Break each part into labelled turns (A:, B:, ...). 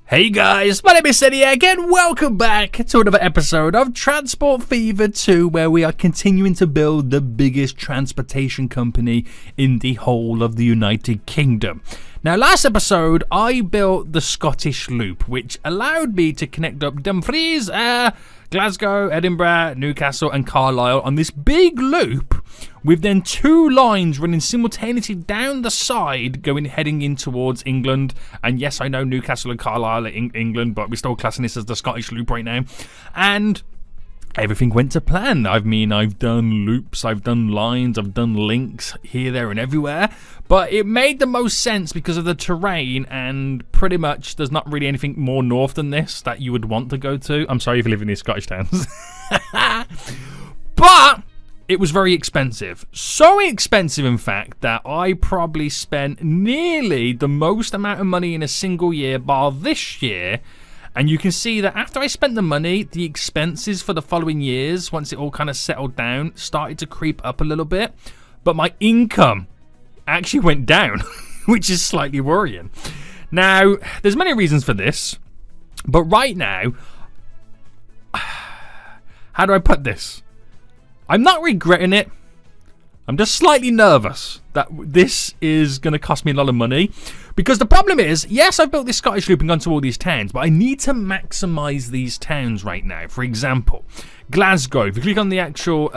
A: Hey guys, my name is Seniac and welcome back to another episode of Transport Fever 2, where we are continuing to build the biggest transportation company in the whole of the United Kingdom. Now, last episode, I built the Scottish Loop, which allowed me to connect up Dumfries, Glasgow, Edinburgh, Newcastle and Carlisle on this big loop with then two lines running simultaneously down the side heading in towards England. And yes, I know Newcastle and Carlisle are in England, but we're still classing this as the Scottish Loop right now. And everything went to plan. I've done loops, I've done lines, I've done links here, there and everywhere. But it made the most sense because of the terrain, and pretty much there's not really anything more north than this that you would want to go to. I'm sorry if you live in these Scottish towns. But it was very expensive. So expensive, in fact, that I probably spent nearly the most amount of money in a single year bar this year. And you can see that after I spent the money, the expenses for the following years, once it all kind of settled down, started to creep up a little bit. But my income actually went down, which is slightly worrying. Now, there's many reasons for this. But right now, how do I put this? I'm not regretting it. I'm just slightly nervous that this is going to cost me a lot of money. Because the problem is, yes, I've built this Scottish Loop and gone to all these towns, but I need to maximise these towns right now. For example, Glasgow, if you click on the actual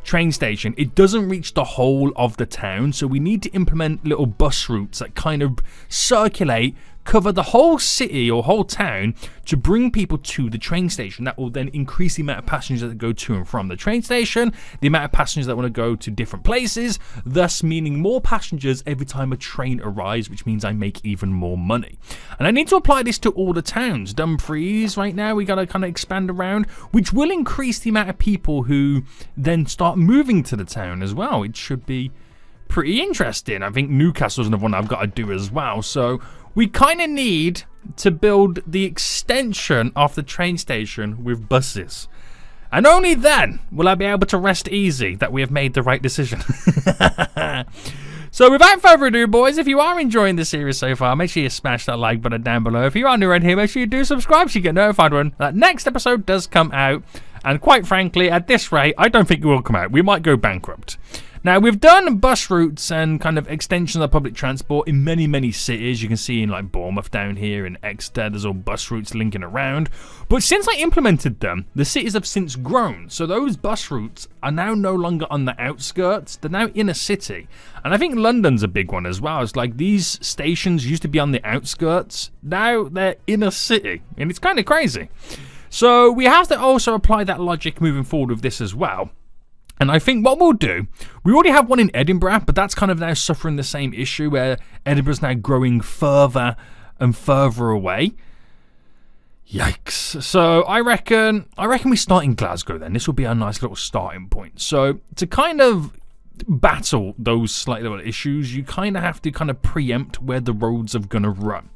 A: train station, it doesn't reach the whole of the town. So we need to implement little bus routes that kind of circulate, cover the whole city or whole town to bring people to the train station. That will then increase the amount of passengers that go to and from the train station, the amount of passengers that want to go to different places, thus meaning more passengers every time a train arrives, which means I make even more money. And I need to apply this to all the towns. Dumfries, right now, we got to kind of expand around, which will increase the amount of people who then start moving to the town as well. It should be pretty interesting. I think Newcastle's another one I've got to do as well. So we kind of need to build the extension of the train station with buses. And only then will I be able to rest easy that we have made the right decision. So without further ado, boys, if you are enjoying the series so far, make sure you smash that like button down below. If you are new around here, make sure you do subscribe so you get notified when that next episode does come out. And quite frankly, at this rate, I don't think it will come out. We might go bankrupt. Now, we've done bus routes and kind of extensions of public transport in many, many cities. You can see in like Bournemouth down here and Exeter, there's all bus routes linking around. But since I implemented them, the cities have since grown. So those bus routes are now no longer on the outskirts. They're now in a city. And I think London's a big one as well. It's like these stations used to be on the outskirts. Now they're in a city. And it's kind of crazy. So we have to also apply that logic moving forward with this as well. And I think what we'll do, we already have one in Edinburgh, but that's kind of now suffering the same issue where Edinburgh's now growing further and further away. Yikes. So I reckon we start in Glasgow then. This will be a nice little starting point. So to kind of battle those slight little issues, you kind of have to kind of preempt where the roads are going to run.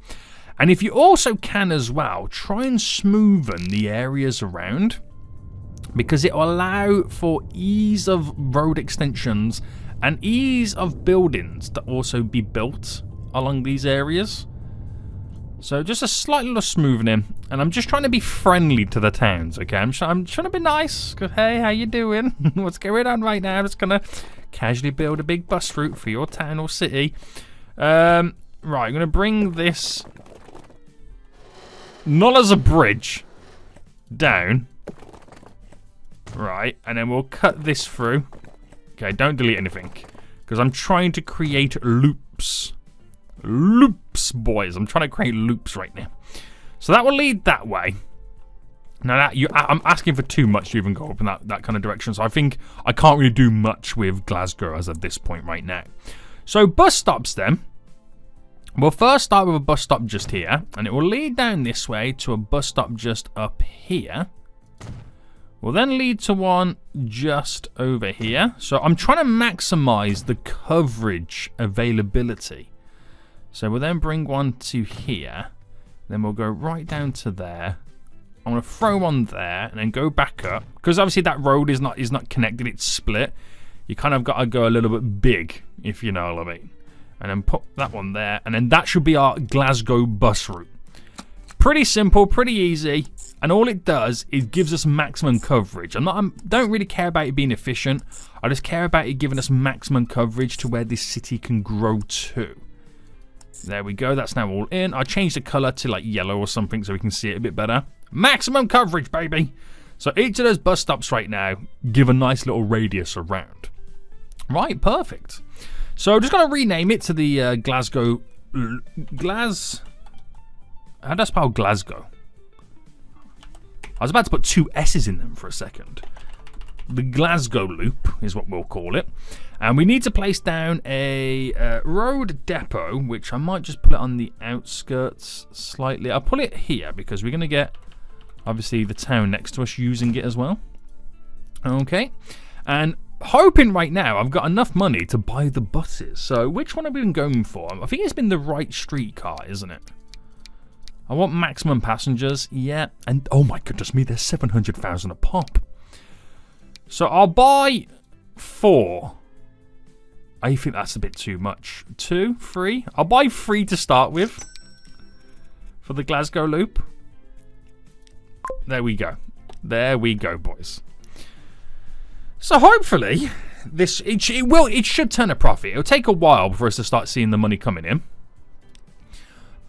A: And if you also can as well, try and smoothen the areas around, because it will allow for ease of road extensions and ease of buildings to also be built along these areas. So just a slight little smoothening, and I'm just trying to be friendly to the towns, okay? I'm trying to be nice, because hey, how you doing? What's going on right now? I'm just going to casually build a big bus route for your town or city. Right, I'm going to bring this, not as a bridge, down. Right, and then we'll cut this through. Okay, don't delete anything, because I'm trying to create loops. Loops, boys. I'm trying to create loops right now. So that will lead that way. Now, I'm asking for too much to even go up in that kind of direction. So I think I can't really do much with Glasgow as of this point right now. So bus stops then. We'll first start with a bus stop just here, and it will lead down this way to a bus stop just up here. Will then lead to one just over here. So I'm trying to maximize the coverage availability. So we'll then bring one to here. Then we'll go right down to there. I'm going to throw one there and then go back up. Because obviously that road is not connected, it's split. You kind of got to go a little bit big, if you know what I mean. And then put that one there. And then that should be our Glasgow bus route. Pretty simple, pretty easy. And all it does is gives us maximum coverage. I don't really care about it being efficient. I just care about it giving us maximum coverage to where this city can grow to. There we go. That's now all in. I changed the color to like yellow or something so we can see it a bit better. Maximum coverage, baby. So each of those bus stops right now give a nice little radius around. Right, perfect. So I'm just going to rename it to the Glasgow... How do I spell Glasgow? I was about to put 2 S's in them for a second. The Glasgow Loop is what we'll call it. And we need to place down a road depot, which I might just put it on the outskirts slightly. I'll put it here because we're going to get, obviously, the town next to us using it as well. Okay. And hoping right now I've got enough money to buy the buses. So which one have we been going for? I think it's been the right streetcar, isn't it? I want maximum passengers, yeah. And oh my goodness me, there's 700,000 a pop. So I'll buy 4. I think that's a bit too much. 2, 3. I'll buy 3 to start with for the Glasgow Loop. There we go. There we go, boys. So hopefully it should turn a profit. It'll take a while for us to start seeing the money coming in.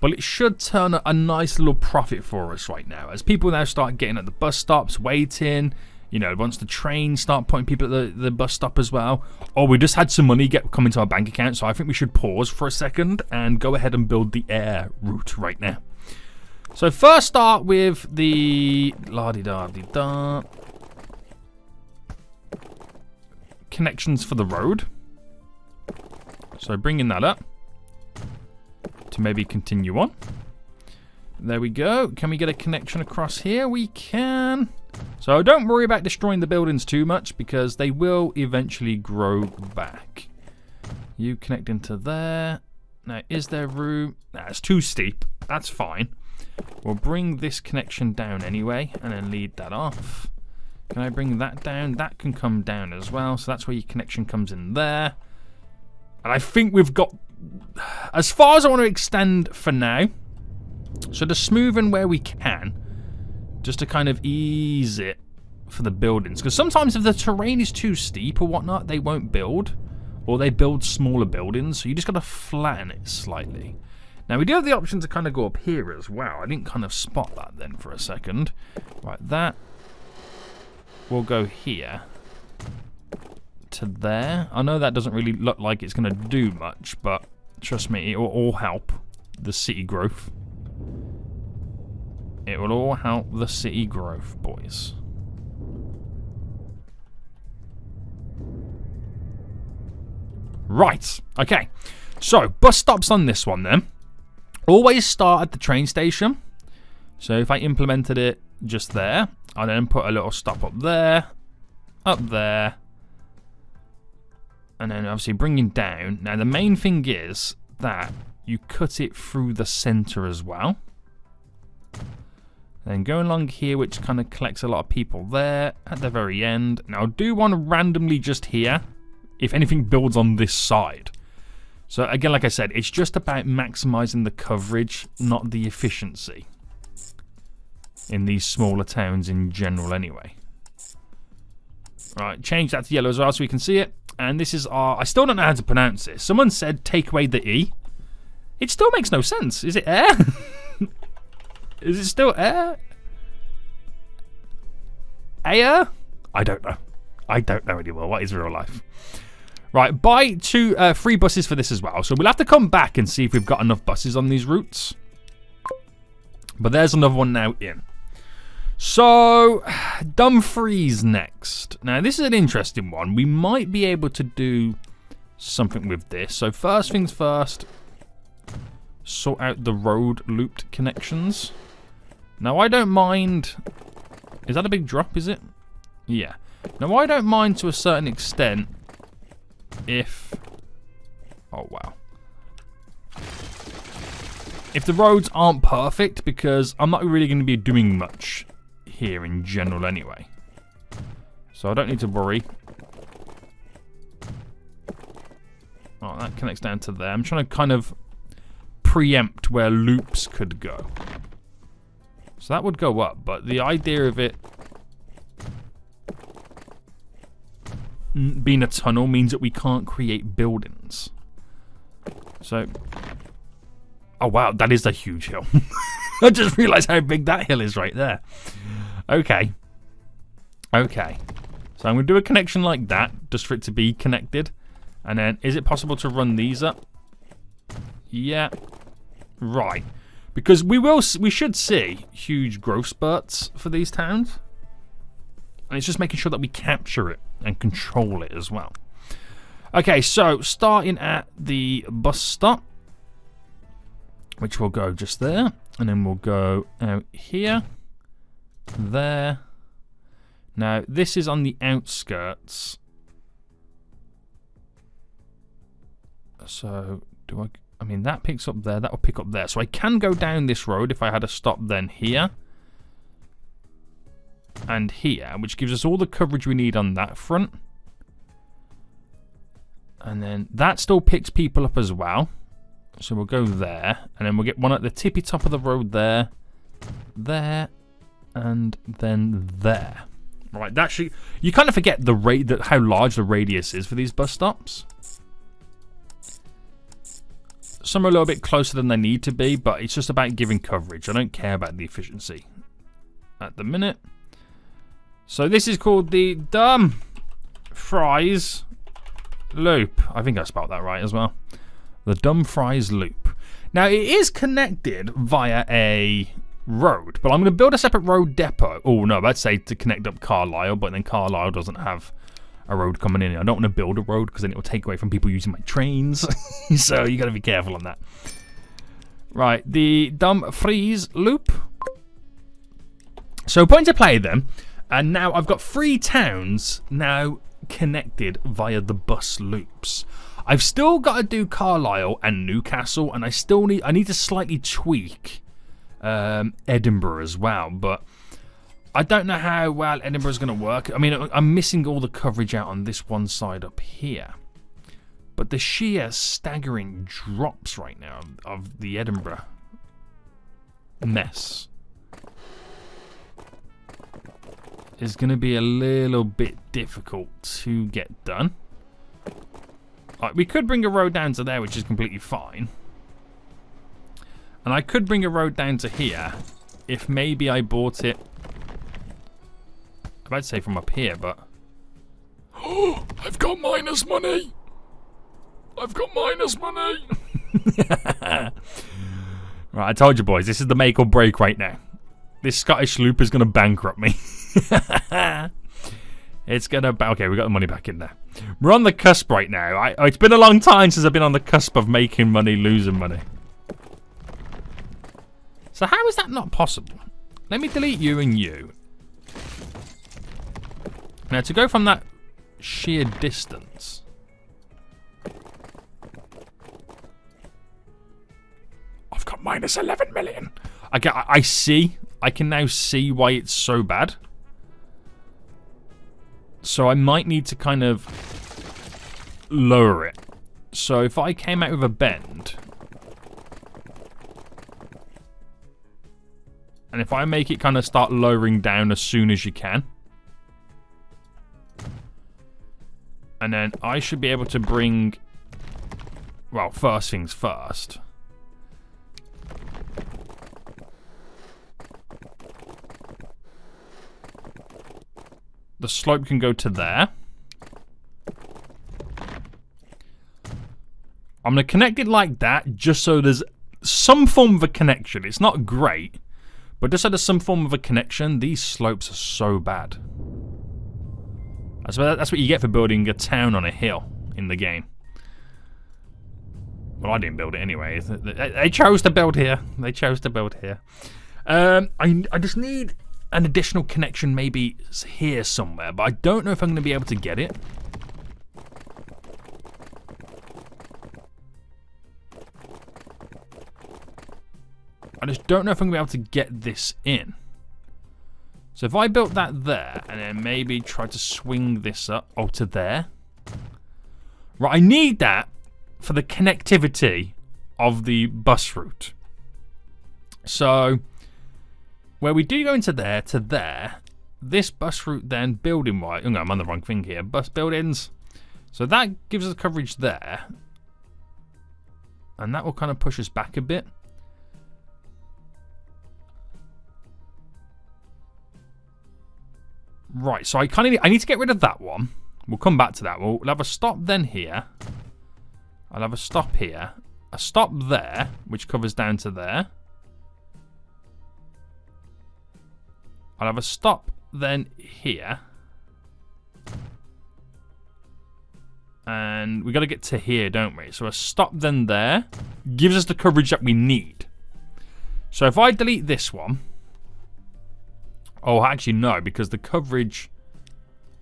A: But it should turn a nice little profit for us right now. As people now start getting at the bus stops, waiting. You know, once the trains start putting people at the bus stop as well. Or we just had some money come into our bank account. So I think we should pause for a second and go ahead and build the air route right now. So first start with the la-di-da-di-da connections for the road. So bringing that up to maybe continue on. There we go. Can we get a connection across here? We can. So don't worry about destroying the buildings too much because they will eventually grow back. You connect into there. Now, is there room? Nah, it's too steep. That's fine. We'll bring this connection down anyway and then lead that off. Can I bring that down? That can come down as well. So that's where your connection comes in there. And I think we've got as far as I want to extend for now. So just smoothing where we can, just to kind of ease it for the buildings. Because sometimes if the terrain is too steep or whatnot, they won't build. Or they build smaller buildings. So you just got to flatten it slightly. Now we do have the option to kind of go up here as well. I didn't kind of spot that then for a second. Right, that will go here to there. I know that doesn't really look like it's going to do much, but trust me, it will all help the city growth. It will all help the city growth, boys. Right, okay. So, bus stops on this one then. Always start at the train station. So if I implemented it just there, I then put a little stop up there, and then obviously bringing down. Now the main thing is that you cut it through the center as well. Then go along here, which kind of collects a lot of people there at the very end. Now do one randomly just here, if anything builds on this side. So again, like I said, it's just about maximizing the coverage, not the efficiency. In these smaller towns in general anyway. Right, change that to yellow as well so we can see it. And this is our... I still don't know how to pronounce this. Someone said take away the E. It still makes no sense. Is it air? Is it still air? Air? I don't know. I don't know anymore. What is real life? Right, buy 3 buses for this as well. So we'll have to come back and see if we've got enough buses on these routes. But there's another one now in. So, Dumfries next. Now, this is an interesting one. We might be able to do something with this. So, first things first, sort out the road looped connections. Now, I don't mind... Is that a big drop, is it? Yeah. Now, I don't mind to a certain extent if... Oh, wow. If the roads aren't perfect, because I'm not really going to be doing much here in general anyway. So I don't need to worry. Oh, that connects down to there. I'm trying to kind of preempt where loops could go. So that would go up, but the idea of it being a tunnel means that we can't create buildings. So, oh wow, that is a huge hill. I just realized how big that hill is right there. Okay. Okay. So I'm going to do a connection like that, just for it to be connected. And then, is it possible to run these up? Yeah. Right. Because we should see huge growth spurts for these towns. And it's just making sure that we capture it and control it as well. Okay, so starting at the bus stop, which will go just there. And then we'll go out here. There. Now, this is on the outskirts. So, I mean, that picks up there. That will pick up there. So I can go down this road if I had a stop then here. And here, which gives us all the coverage we need on that front. And then that still picks people up as well. So we'll go there. And then we'll get one at the tippy top of the road there. There. And then there. Right, that should... You kind of forget how large the radius is for these bus stops. Some are a little bit closer than they need to be, but it's just about giving coverage. I don't care about the efficiency at the minute. So this is called the Dumfries Loop. I think I spelled that right as well. The Dumfries Loop. Now, it is connected via a road, but I'm going to build a separate road depot. Oh, no, I'd say to connect up Carlisle, but then Carlisle doesn't have a road coming in. I don't want to build a road because then it will take away from people using my trains. So you got to be careful on that. Right, the Dumfries Loop. So point to play then, and now I've got 3 towns now connected via the bus loops. I've still got to do Carlisle and Newcastle, and I need to slightly tweak Edinburgh as well, but I don't know how well Edinburgh's going to work. I mean, I'm missing all the coverage out on this one side up here. But the sheer staggering drops right now of the Edinburgh mess is going to be a little bit difficult to get done. Right, we could bring a road down to there, which is completely fine. And I could bring a road down to here if maybe I bought it... I'd say from up here, but... Oh, I've got minus money! I've got minus money! Right, I told you boys, this is the make or break right now. This Scottish loop is going to bankrupt me. It's going to... Okay, we got the money back in there. We're on the cusp right now. It's been a long time since I've been on the cusp of making money, losing money. So how is that not possible? Let me delete you and you. Now, to go from that sheer distance... I've got minus 11 million. I see. I can now see why it's so bad. So I might need to kind of lower it. So if I came out with a bend... And if I make it kind of start lowering down as soon as you can... And then I should be able to bring... Well, first things first. The slope can go to there. I'm going to connect it like that, just so there's some form of a connection. It's not great, but just so there's some form of a connection. These slopes are so bad. That's what you get for building a town on a hill in the game. Well, I didn't build it anyway. They chose to build here. They chose to build here. I just need an additional connection maybe here somewhere, but I don't know if I'm going to be able to get it. I just don't know if I'm going to be able to get this in. So if I built that there, and then maybe try to swing this up, to there. Right, I need that for the connectivity of the bus route. So where we do go into there to there, this bus route then building wise. Oh no, I'm on the wrong thing here. Bus buildings. So that gives us coverage there. And that will kind of push us back a bit. Right, so I need to get rid of that one. We'll come back to that. We'll have a stop then here. I'll have a stop here. A stop there, which covers down to there. I'll have a stop then here. And we got to get to here, don't we? So a stop then there gives us the coverage that we need. So if I delete this one. Oh, actually no, because the coverage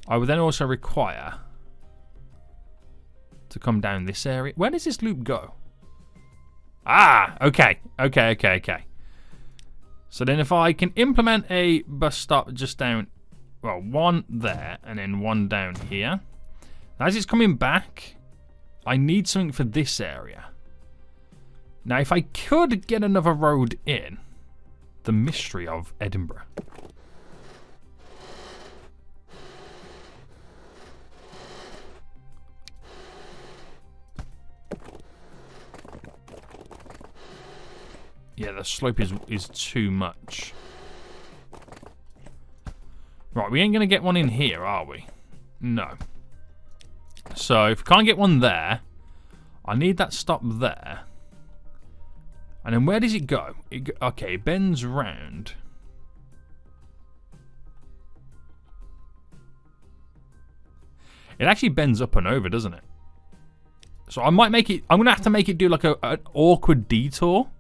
A: I would then also require to come down this area. Where does this loop go? Ah, okay. So then if I can implement a bus stop just down, well, one there and then one down here. As it's coming back, I need something for this area. Now, if I could get another road in, the mystery of Edinburgh. Yeah, the slope is too much. Right, we ain't going to get one in here, are we? No. So, if we can't get one there, I need that stop there. And then where does it go? Okay, it bends round. It actually bends up and over, doesn't it? So I might make it... I'm going to have to make it do like an awkward detour.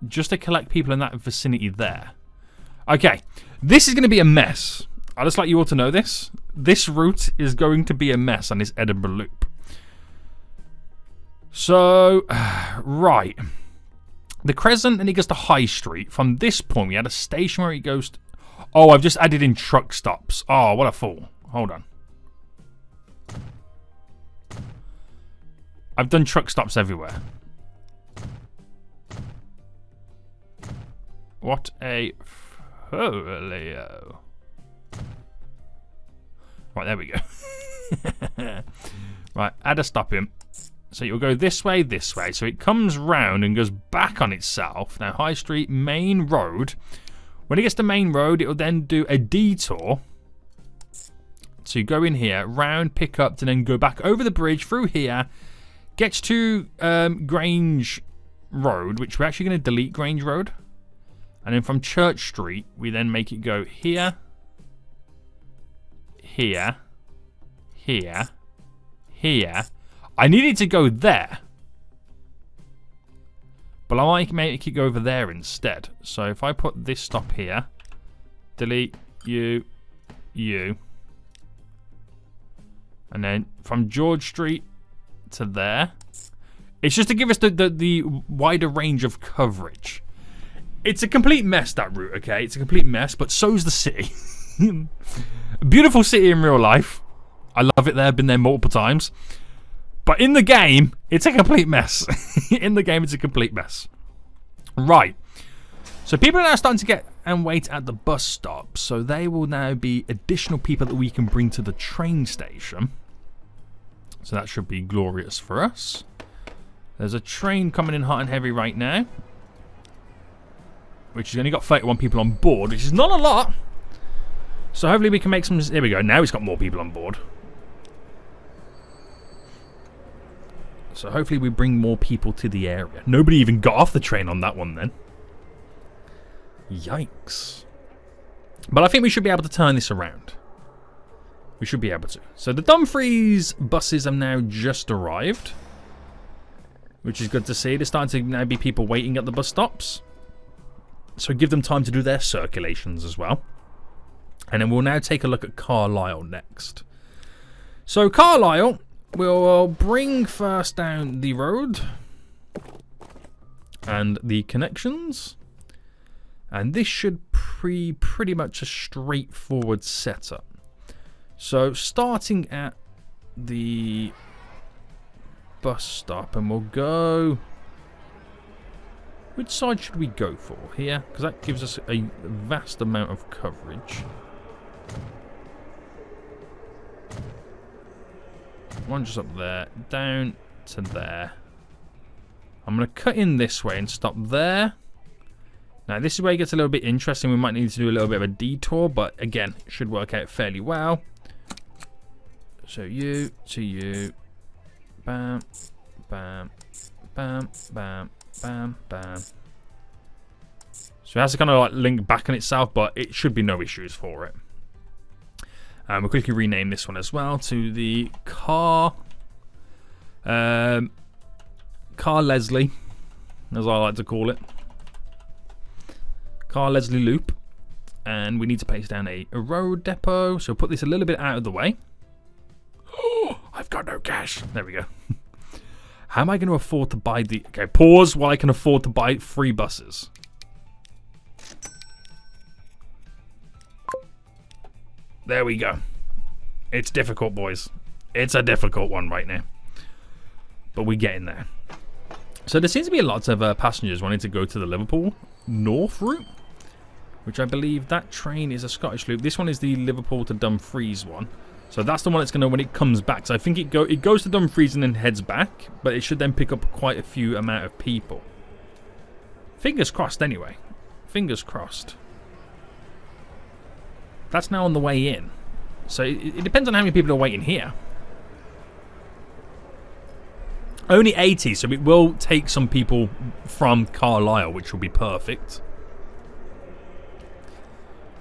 A: Just to collect people in that vicinity there. Okay, this is going to be a mess. I'd just like you all to know this. This route is going to be a mess on this Edinburgh loop. So, right. The Crescent, and it goes to High Street. From this point, we had a station where it goes to... Oh, I've just added in truck stops. Oh, what a fool. Hold on. I've done truck stops everywhere. What a folio. Right, there we go. Right, add a stop in. So you'll go this way. So it comes round and goes back on itself. Now, High Street, main road. When it gets to main road, it will then do a detour. So you go in here, round, pick up, and then go back over the bridge through here. Gets to Grange Road, which we're actually going to delete Grange Road. And then from Church Street, we then make it go here, here, here, here. I need it to go there. But I might make it go over there instead. So if I put this stop here, delete you. And then from George Street to there. It's just to give us the wider range of coverage. It's a complete mess, that route, okay? It's a complete mess, but so's the city. A beautiful city in real life. I love it there. Been there multiple times. But in the game, it's a complete mess. In the game, it's a complete mess. Right. So people are now starting to get and wait at the bus stop. So they will now be additional people that we can bring to the train station. So that should be glorious for us. There's a train coming in hot and heavy right now. Which has only got 31 people on board, which is not a lot. So hopefully we can make some... Here we go. Now it's got more people on board. So hopefully we bring more people to the area. Nobody even got off the train on that one then. Yikes. But I think we should be able to turn this around. We should be able to. So the Dumfries buses have now just arrived. Which is good to see. There's starting to now be people waiting at the bus stops. So give them time to do their circulations as well. And then we'll now take a look at Carlisle next. So Carlisle, we'll bring first down the road. And the connections. And this should be pretty much a straightforward setup. So starting at the bus stop, and we'll go Which side should we go for? Here? Because that gives us a vast amount of coverage. One just up there. Down to there. I'm going to cut in this way and stop there. Now, this is where it gets a little bit interesting. We might need to do a little bit of a detour, but again, it should work out fairly well. So you to you. Bam, bam, bam, bam, bam, bam. So it has to kind of like link back on itself, but it should be no issues for it. We'll quickly rename this one as well to the Car Leslie, as I like to call it. Car Leslie Loop. And we need to place down a road depot. So put this a little bit out of the way. Oh, I've got no cash. There we go. How am I going to afford to buy the... Okay, pause while I can afford to buy 3 buses. There we go. It's difficult, boys. It's a difficult one right now. But we're getting there. So there seems to be a lot of passengers wanting to go to the Liverpool North route, which I believe that train is a Scottish loop. This one is the Liverpool to Dumfries one. So that's the one that's going to, when it comes back. So I think it goes to Dumfries and then heads back, but it should then pick up quite a few amount of people. Fingers crossed anyway. Fingers crossed. That's now on the way in. So it depends on how many people are waiting here. Only 80, so it will take some people from Carlisle, which will be perfect.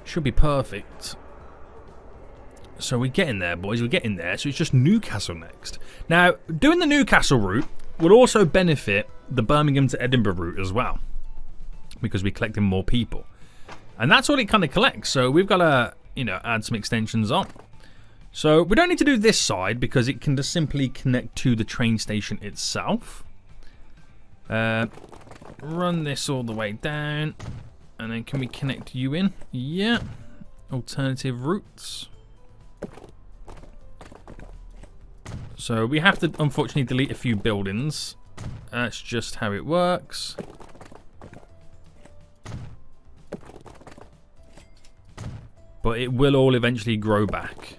A: Should be perfect. So we're getting there, boys. We're getting there. So it's just Newcastle next. Now, doing the Newcastle route will also benefit the Birmingham to Edinburgh route as well, because we're collecting more people. And that's all it kind of collects. So we've got to, you know, add some extensions on. So we don't need to do this side because it can just simply connect to the train station itself. Run this all the way down. And then can we connect you in? Yeah. Alternative routes. So we have to unfortunately delete a few buildings. That's just how it works. But it will all eventually grow back.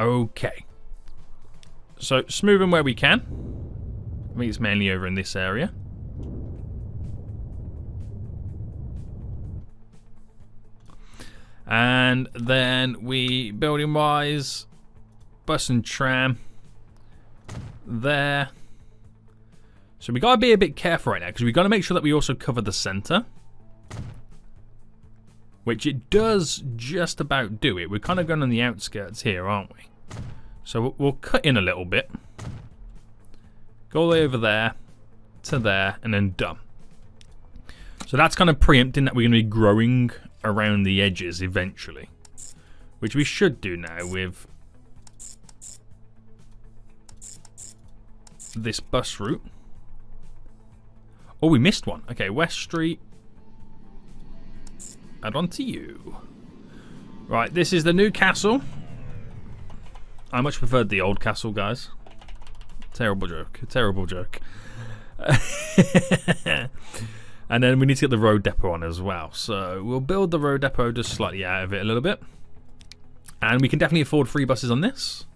A: Okay. So smoothing where we can. I think it's mainly over in this area. And then we, building wise, bus and tram there. So we got to be a bit careful right now because we got to make sure that we also cover the center, which it does just about do it. We're kind of going on the outskirts here, aren't we? So we'll cut in a little bit, go all the way over there to there, and then done. So that's kind of preempting that we're going to be growing around the edges eventually, which we should do now with this bus route. Oh, we missed one. Okay, West Street. Add on to you. Right, this is the new castle. I much preferred the old castle, guys. Terrible joke. Terrible joke. And then we need to get the road depot on as well. So we'll build the road depot just slightly out of it a little bit. And we can definitely afford 3 buses on this.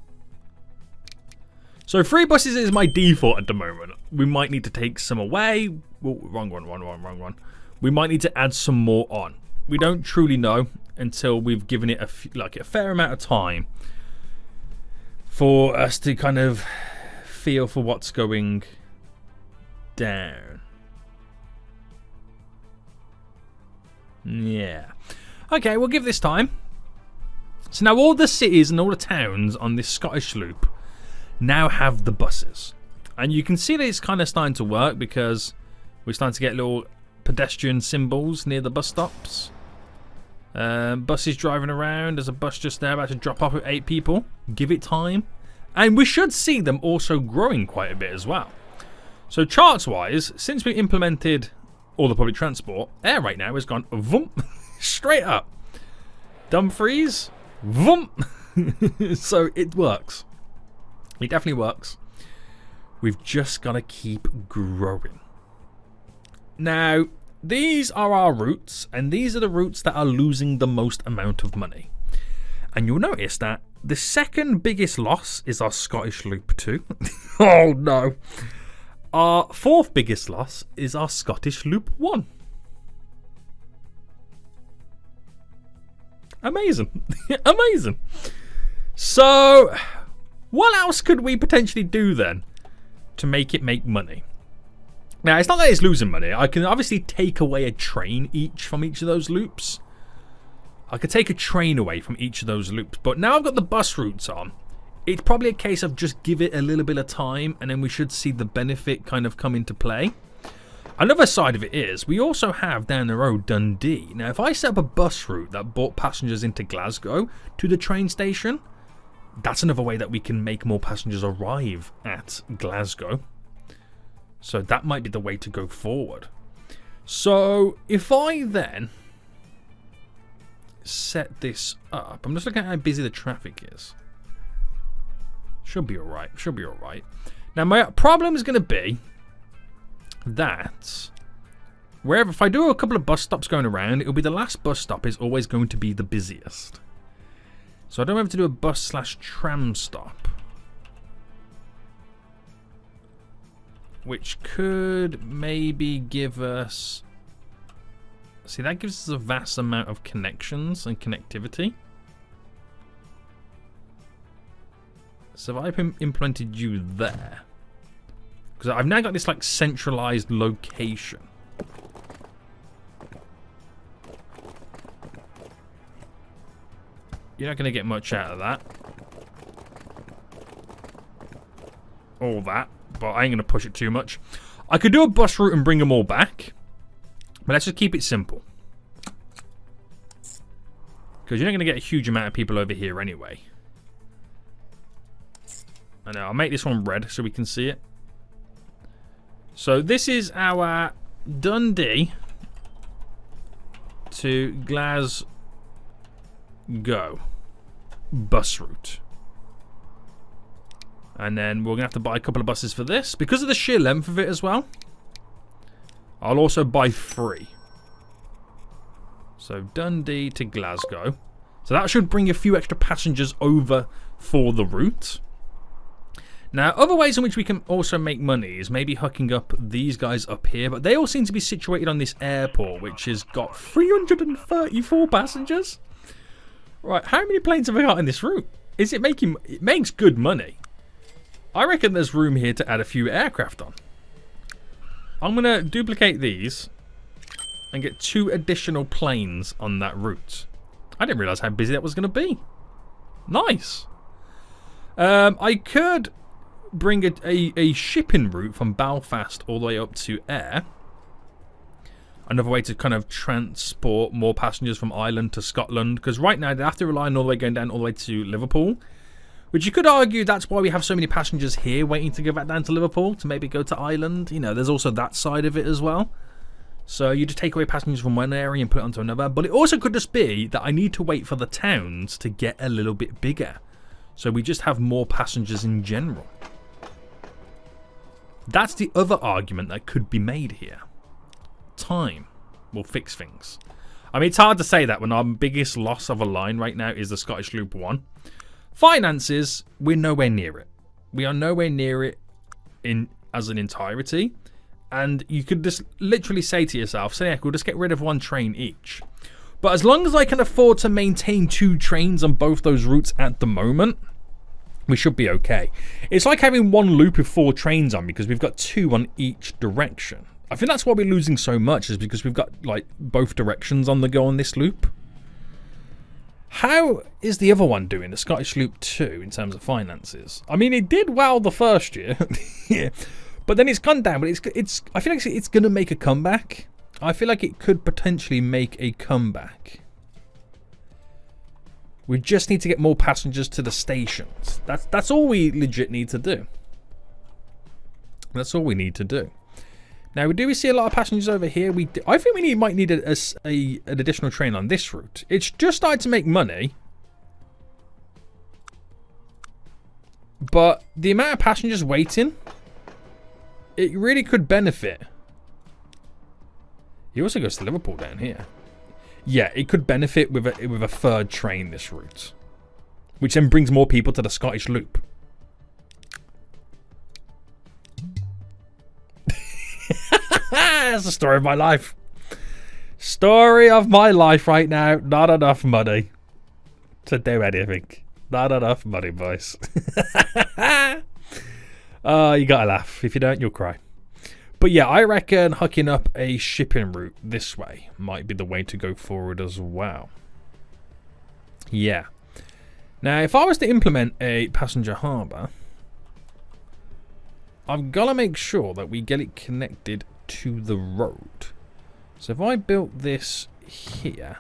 A: So 3 buses is my default at the moment. We might need to take some away. Oh, wrong one. We might need to add some more on. We don't truly know until we've given it a fair amount of time for us to kind of feel for what's going down. Yeah. Okay, we'll give this time. So now all the cities and all the towns on this Scottish loop now have the buses. And you can see that it's kind of starting to work because we're starting to get little pedestrian symbols near the bus stops. Buses driving around. There's a bus just there about to drop off with 8 people. Give it time. And we should see them also growing quite a bit as well. So charts-wise, since we implemented all the public transport, air right now has gone vroom, straight up. Dumfries, vroom. So it works. It definitely works. We've just got to keep growing. Now, these are our routes, and these are the routes that are losing the most amount of money. And you'll notice that the second biggest loss is our Scottish Loop 2. Oh no. Our fourth biggest loss is our Scottish Loop 1. Amazing. Amazing. So, what else could we potentially do then to make it make money? Now, it's not that it's losing money. I can obviously take away a train from each of those loops. I could take a train away from each of those loops. But now I've got the bus routes on. It's probably a case of just give it a little bit of time, and then we should see the benefit kind of come into play. Another side of it is, we also have down the road Dundee. Now, if I set up a bus route that brought passengers into Glasgow to the train station, that's another way that we can make more passengers arrive at Glasgow. So that might be the way to go forward. So if I then set this up, I'm just looking at how busy the traffic is. Should be alright. Should be alright. Now my problem is going to be that wherever, if I do a couple of bus stops going around, it'll be the last bus stop is always going to be the busiest. So I don't have to do a bus/tram stop, which could maybe give us... See, that gives us a vast amount of connections and connectivity. So if I've implemented you there, because I've now got this like centralized location. You're not going to get much out of that. All that. But I ain't going to push it too much. I could do a bus route and bring them all back. But let's just keep it simple. Because you're not going to get a huge amount of people over here anyway. I know, I'll make this one red so we can see it. So this is our Dundee to Glasgow bus route. And then we're going to have to buy a couple of buses for this. Because of the sheer length of it as well, I'll also buy 3. So Dundee to Glasgow. So that should bring a few extra passengers over for the route. Now, other ways in which we can also make money is maybe hooking up these guys up here. But they all seem to be situated on this airport, which has got 334 passengers. Right, how many planes have we got in this route? Is it making... It makes good money. I reckon there's room here to add a few aircraft on. I'm going to duplicate these and get 2 additional planes on that route. I didn't realise how busy that was going to be. Nice. I could bring a shipping route from Belfast all the way up to Ayr. Another way to kind of transport more passengers from Ireland to Scotland. Because right now they have to rely on all the way going down all the way to Liverpool. Which you could argue that's why we have so many passengers here waiting to go back down to Liverpool to maybe go to Ireland. You know, there's also that side of it as well. So you just take away passengers from one area and put it onto another. But it also could just be that I need to wait for the towns to get a little bit bigger. So we just have more passengers in general. That's the other argument that could be made here. Time will fix things. I mean, it's hard to say that when our biggest loss of a line right now is the Scottish Loop 1. Finances, we're nowhere near it. We are nowhere near it as an entirety. And you could just literally say to yourself, say, heck, we'll just get rid of 1 train each. But as long as I can afford to maintain 2 trains on both those routes at the moment, we should be okay. It's like having 1 loop with 4 trains on because we've got 2 on each direction. I think that's why we're losing so much, is because we've got like both directions on the go on this loop. How is the other one doing, the Scottish Loop 2, in terms of finances? I mean, it did well the first year. Yeah. But then it's gone down. But it's. I feel like it's going to make a comeback. I feel like it could potentially make a comeback. We just need to get more passengers to the stations. That's all we legit need to do. That's all we need to do. Now, do we see a lot of passengers over here? I think we might need an additional train on this route. It's just started to make money. But the amount of passengers waiting it really could benefit. He also goes to Liverpool down here. Yeah, it could benefit with a third train, this route. Which then brings more people to the Scottish Loop. That's the story of my life. Story of my life right now. Not enough money to do anything. Not enough money, boys. Oh, you gotta laugh. If you don't, you'll cry. But yeah, I reckon hooking up a shipping route this way might be the way to go forward as well. Yeah. Now, if I was to implement a passenger harbour, I've got to make sure that we get it connected to the road. So if I built this here,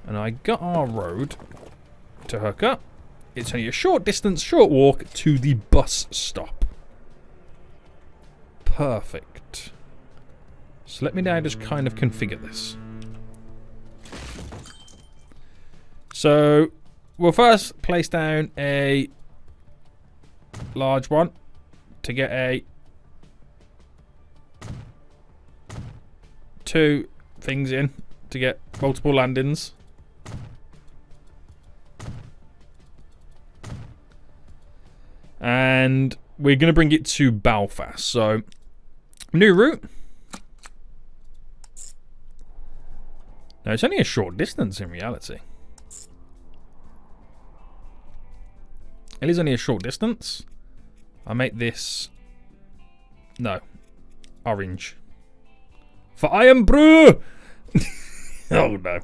A: and I got our road to hook up, it's only a short distance, short walk to the bus stop. Perfect. So let me now just kind of configure this. So we'll first place down a large one to get a 2 things in to get multiple landings. And we're going to bring it to Belfast. So new route. Now it's only a short distance in reality. It is only a short distance. I'll make this... No. Orange. For Iron Brew! Oh no.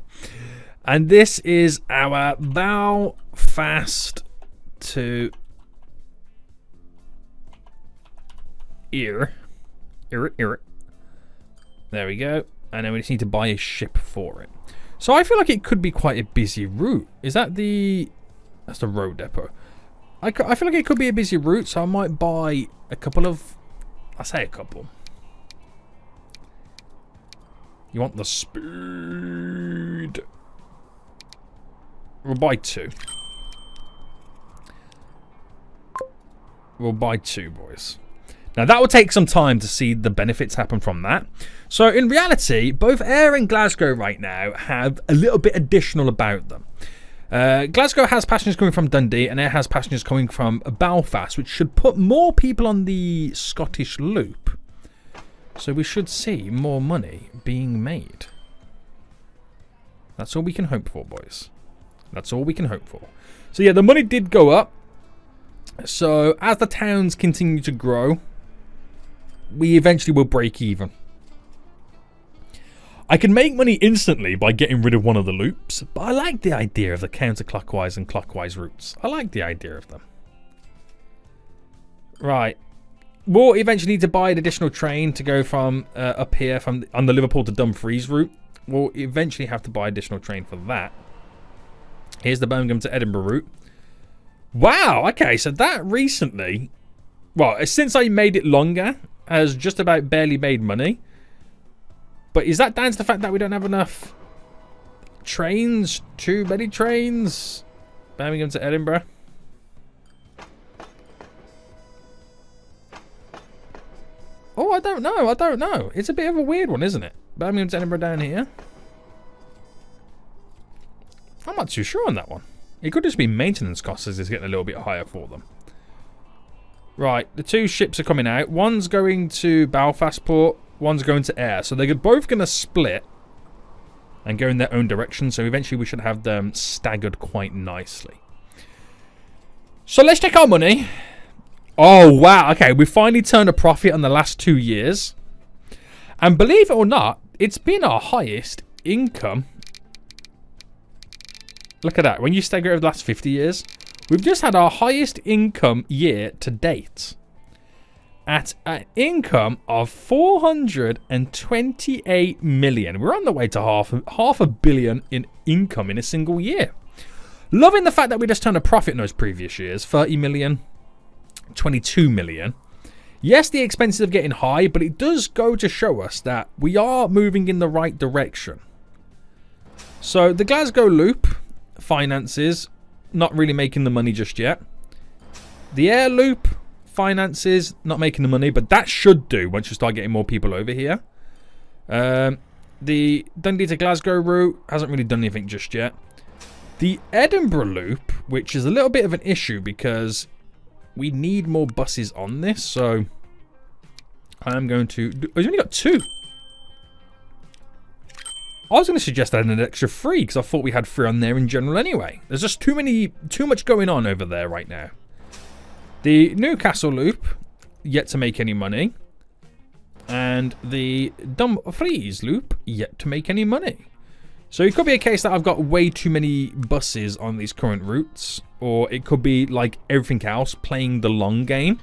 A: And this is our Belfast to... Here. There we go. And then we just need to buy a ship for it. So I feel like it could be quite a busy route. Is that the... That's the road depot. I feel like it could be a busy route, so I might buy a couple of... I say a couple. You want the speed. We'll buy 2. We'll buy 2, boys. Now that will take some time to see the benefits happen from that. So in reality, both Ayr and Glasgow right now have a little bit additional about them. Glasgow has passengers coming from Dundee and Ayr has passengers coming from Belfast, which should put more people on the Scottish Loop. So we should see more money being made. That's all we can hope for, boys. That's all we can hope for. So yeah, the money did go up. So as the towns continue to grow, we eventually will break even. I can make money instantly by getting rid of one of the loops, but I like the idea of the counterclockwise and clockwise routes. I like the idea of them. Right. We'll eventually need to buy an additional train to go from up here on the Liverpool to Dumfries route. We'll eventually have to buy an additional train for that. Here's the Birmingham to Edinburgh route. Wow, okay, so that recently, well, since I made it longer, has just about barely made money. But is that down to the fact that we don't have enough trains? Too many trains? Birmingham to Edinburgh. Oh, I don't know. I don't know. It's a bit of a weird one, isn't it? Birmingham to Edinburgh down here. I'm not too sure on that one. It could just be maintenance costs as it's getting a little bit higher for them. Right, the 2 ships are coming out. One's going to Belfast Port. One's going to Ayr. So they're both going to split and go in their own direction. So eventually we should have them staggered quite nicely. So let's check our money. Oh, wow. Okay, we finally turned a profit on the last 2 years. And believe it or not, it's been our highest income. Look at that. When you stagger over the last 50 years, we've just had our highest income year to date. At an income of 428 million. We're on the way to half a billion in income in a single year. Loving the fact that we just turned a profit in those previous years. 30 million, 22 million. Yes, the expenses are getting high, but it does go to show us that we are moving in the right direction. So the Glasgow Loop finances, not really making the money just yet. The Ayr Loop finances, not making the money, but that should do once you start getting more people over here. The Dundee to Glasgow route hasn't really done anything just yet. The Edinburgh loop, which is a little bit of an issue because we need more buses on this, so I'm going to... Oh, he's only got 2. I was going to suggest adding an extra 3 because I thought we had 3 on there in general anyway. There's just too much going on over there right now. The Newcastle loop, yet to make any money. And the Dumfries loop, yet to make any money. So it could be a case that I've got way too many buses on these current routes. Or it could be like everything else, playing the long game.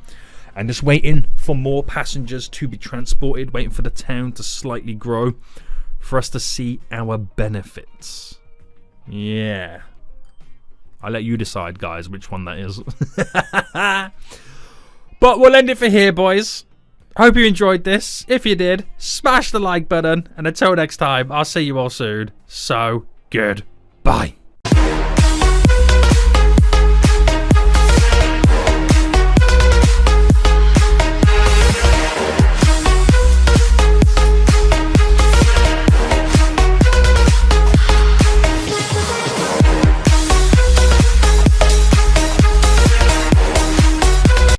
A: And just waiting for more passengers to be transported. Waiting for the town to slightly grow. For us to see our benefits. Yeah. I'll let you decide, guys, which one that is. But we'll end it for here, boys. Hope you enjoyed this. If you did, smash the like button. And until next time, I'll see you all soon. So, goodbye.